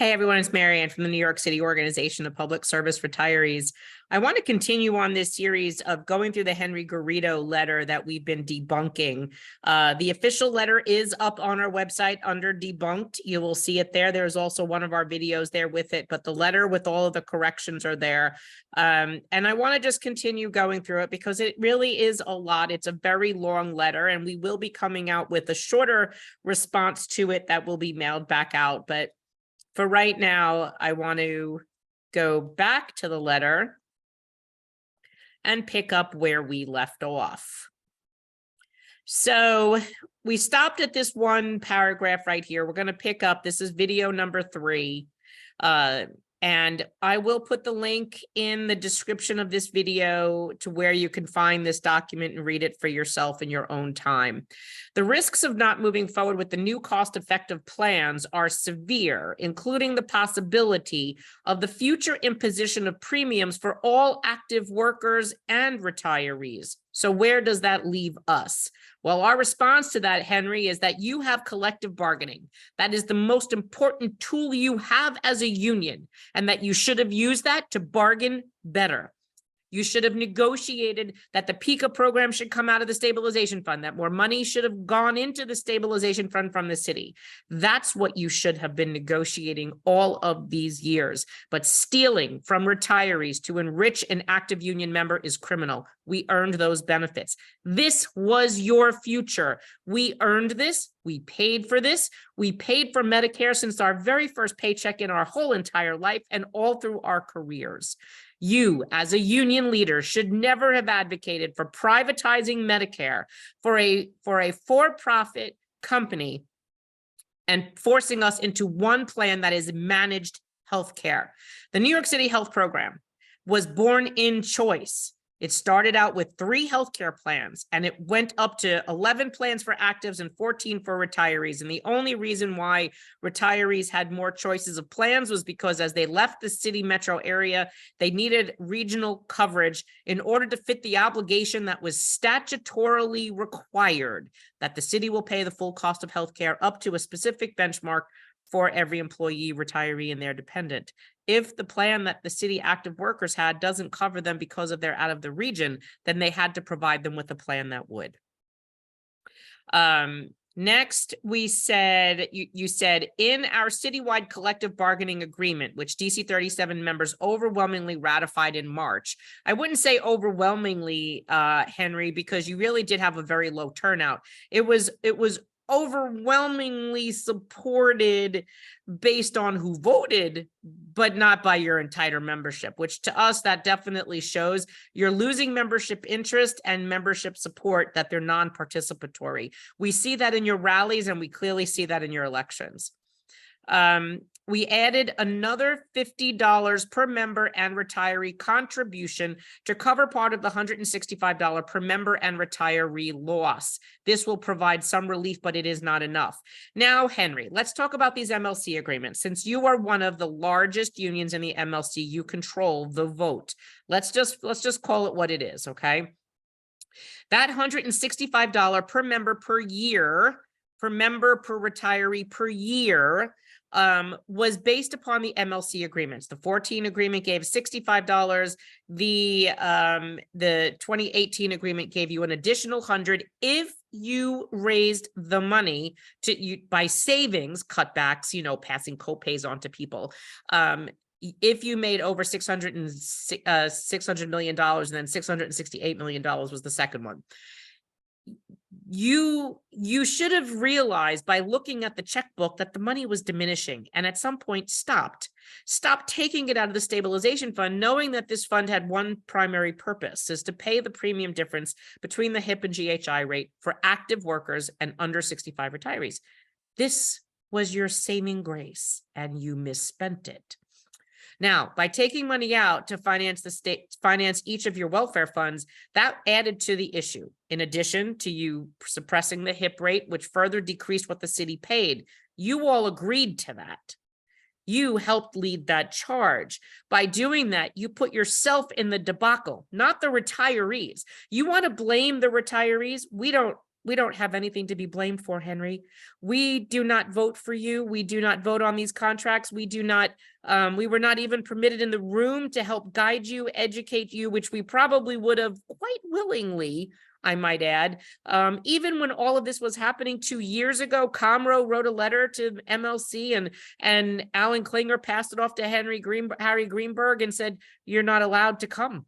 Hey everyone, it's Marianne from the New York City Organization of Public Service Retirees. I want to continue on this series of going through the Henry Garrido letter that we've been debunking. The official letter is up on our website under debunked. You will see it there. There's also one of our videos there with it, but the letter with all of the corrections are there. And I want to just continue going through it because it really is a lot. It's a very long letter, and we will be coming out with a shorter response to it that will be mailed back out. But for right now, I want to go back to the letter and pick up where we left off. So we stopped at this one paragraph right here. We're going to pick up, this is video number 3. And I will put the link in the description of this video to where you can find this document and read it for yourself in your own time. The risks of not moving forward with the new cost-effective plans are severe, including the possibility of the future imposition of premiums for all active workers and retirees. So where does that leave us? Well, our response to that, Henry, is that you have collective bargaining. That is the most important tool you have as a union, and that you should have used that to bargain better. You should have negotiated that the PICA program should come out of the stabilization fund, that more money should have gone into the stabilization fund from the city. That's what you should have been negotiating all of these years. But stealing from retirees to enrich an active union member is criminal. We earned those benefits. This was your future. We earned this. We paid for this. We paid for Medicare since our very first paycheck in our whole entire life and all through our careers. You, as a union leader, should never have advocated for privatizing Medicare for a for-profit company and forcing us into one plan that is managed healthcare. The New York City Health Program was born in choice. It started out with 3 healthcare plans, and it went up to 11 plans for actives and 14 for retirees. And the only reason why retirees had more choices of plans was because as they left the city metro area, they needed regional coverage in order to fit the obligation that was statutorily required that the city will pay the full cost of healthcare up to a specific benchmark for every employee, retiree, and their dependent. If the plan that the city active workers had doesn't cover them because of they're out of the region, then they had to provide them with a plan that would. Next, we said, you said, in our citywide collective bargaining agreement, which DC37 members overwhelmingly ratified in March. I wouldn't say overwhelmingly, Henry, because you really did have a very low turnout. It was overwhelmingly supported based on who voted, but not by your entire membership, which to us, that definitely shows you're losing membership interest and membership support, that they're non-participatory. We see that in your rallies, and we clearly see that in your elections. We added another $50 per member and retiree contribution to cover part of the $165 per member and retiree loss. This will provide some relief, but it is not enough. Now, Henry, let's talk about these MLC agreements. Since you are one of the largest unions in the MLC, you control the vote. Let's just call it what it is, okay? That $165 per member per year, per member per retiree per year, was based upon the MLC agreements. The 14 agreement gave $65. The 2018 agreement gave you an additional $100 if you raised the money by savings, cutbacks, passing copays on to people. If you made over $600 million, and then $668 million was the second one. You should have realized by looking at the checkbook that the money was diminishing, and at some point stopped taking it out of the stabilization fund, knowing that this fund had one primary purpose, is to pay the premium difference between the HIP and GHI rate for active workers and under 65 retirees. This was your saving grace, and you misspent it. Now, by taking money out to finance each of your welfare funds, that added to the issue. In addition to you suppressing the HIP rate, which further decreased what the city paid, you all agreed to that. You helped lead that charge. By doing that, you put yourself in the debacle, not the retirees. You want to blame the retirees? We don't We don't have anything to be blamed for, Henry. We do not vote for you. We do not vote on these contracts. We do not, we were not even permitted in the room to help guide you, educate you, which we probably would have quite willingly, I might add. Even when all of this was happening 2 years ago, Comro wrote a letter to MLC and Alan Klinger passed it off to Harry Greenberg and said, you're not allowed to come.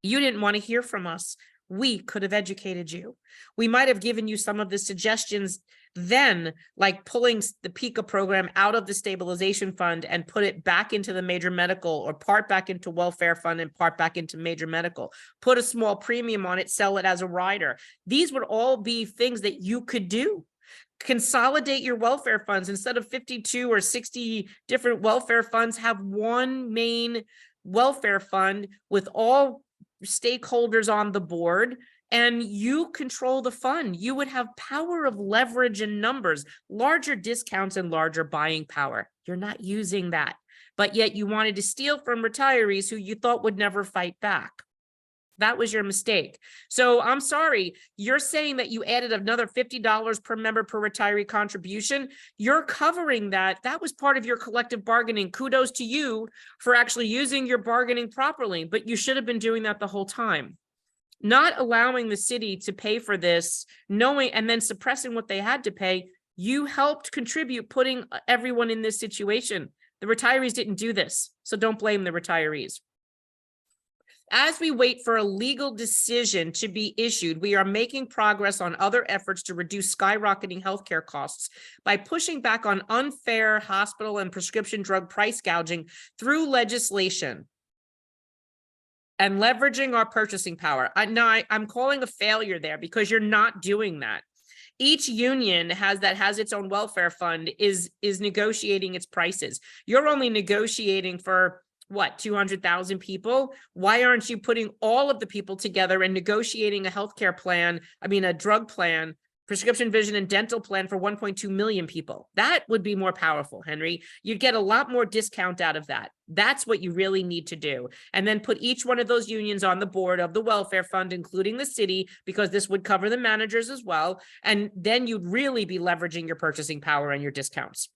You didn't want to hear from us. We could have educated you. We might have given you some of the suggestions then, like pulling the PICA program out of the stabilization fund and put it back into the major medical, or part back into welfare fund and part back into major medical, put a small premium on it, sell it as a rider. These would all be things that you could do. Consolidate your welfare funds. Instead of 52 or 60 different welfare funds, have one main welfare fund with all stakeholders on the board, and you control the fund. You would have power of leverage and numbers, larger discounts and larger buying power. You're not using that, but yet you wanted to steal from retirees who you thought would never fight back. That was your mistake. So I'm sorry, you're saying that you added another $50 per member per retiree contribution. You're covering that. That was part of your collective bargaining. Kudos to you for actually using your bargaining properly, but you should have been doing that the whole time. Not allowing the city to pay for this, knowing and then suppressing what they had to pay, you helped contribute putting everyone in this situation. The retirees didn't do this, so don't blame the retirees. As we wait for a legal decision to be issued, we are making progress on other efforts to reduce skyrocketing healthcare costs by pushing back on unfair hospital and prescription drug price gouging through legislation and leveraging our purchasing power. I'm calling a failure there because you're not doing that. Each union has its own welfare fund is negotiating its prices. You're only negotiating for what, 200,000 people? Why aren't you putting all of the people together and negotiating a healthcare plan, a drug plan, prescription, vision, and dental plan for 1.2 million people? That would be more powerful, Henry. You'd get a lot more discount out of that. That's what you really need to do. And then put each one of those unions on the board of the welfare fund, including the city, because this would cover the managers as well. And then you'd really be leveraging your purchasing power and your discounts.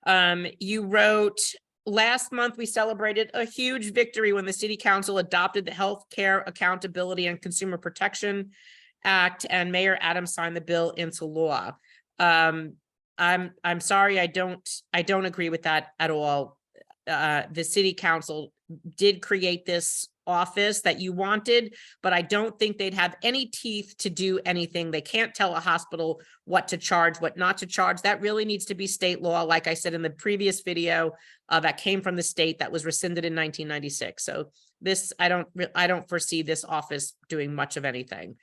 You wrote, last month, we celebrated a huge victory when the City Council adopted the Healthcare Accountability and Consumer Protection Act, and Mayor Adams signed the bill into law. I'm sorry, I don't agree with that at all. The City Council did create this office that you wanted, but I don't think they'd have any teeth to do anything. They can't tell a hospital what to charge, what not to charge. That really needs to be state law. Like I said in the previous video, that came from the state that was rescinded in 1996. So this, I don't foresee this office doing much of anything.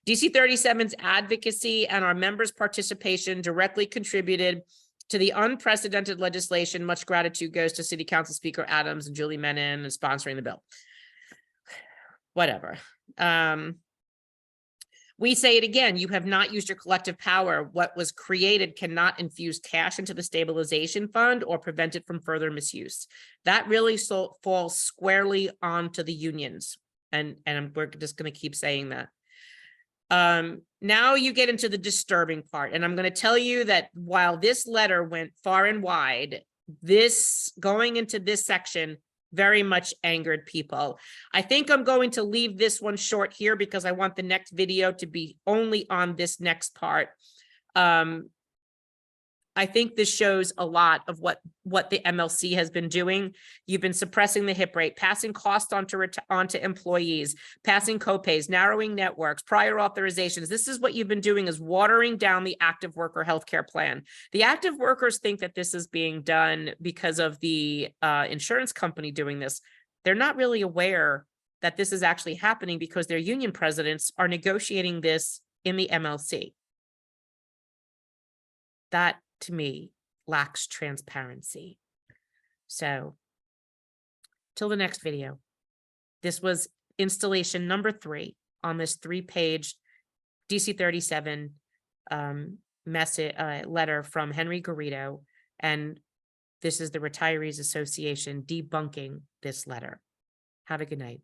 DC37's advocacy and our members' participation directly contributed to the unprecedented legislation. Much gratitude goes to City Council Speaker Adams and Julie Menon and sponsoring the bill. Whatever. We say it again, you have not used your collective power. What was created cannot infuse cash into the stabilization fund or prevent it from further misuse. That really falls squarely onto the unions. And we're just going to keep saying that. Now you get into the disturbing part. And I'm going to tell you that while this letter went far and wide, this going into this section very much angered people. I think I'm going to leave this one short here because I want the next video to be only on this next part. I think this shows a lot of what the MLC has been doing. You've been suppressing the HIP rate, passing costs onto employees, passing copays, narrowing networks, prior authorizations. This is what you've been doing, is watering down the active worker healthcare plan. The active workers think that this is being done because of the insurance company doing this. They're not really aware that this is actually happening because their union presidents are negotiating this in the MLC. That, to me, lacks transparency. So, till the next video. This was installation number 3 on this 3-page DC37 letter from Henry Garrido, and this is the Retirees Association debunking this letter. Have a good night.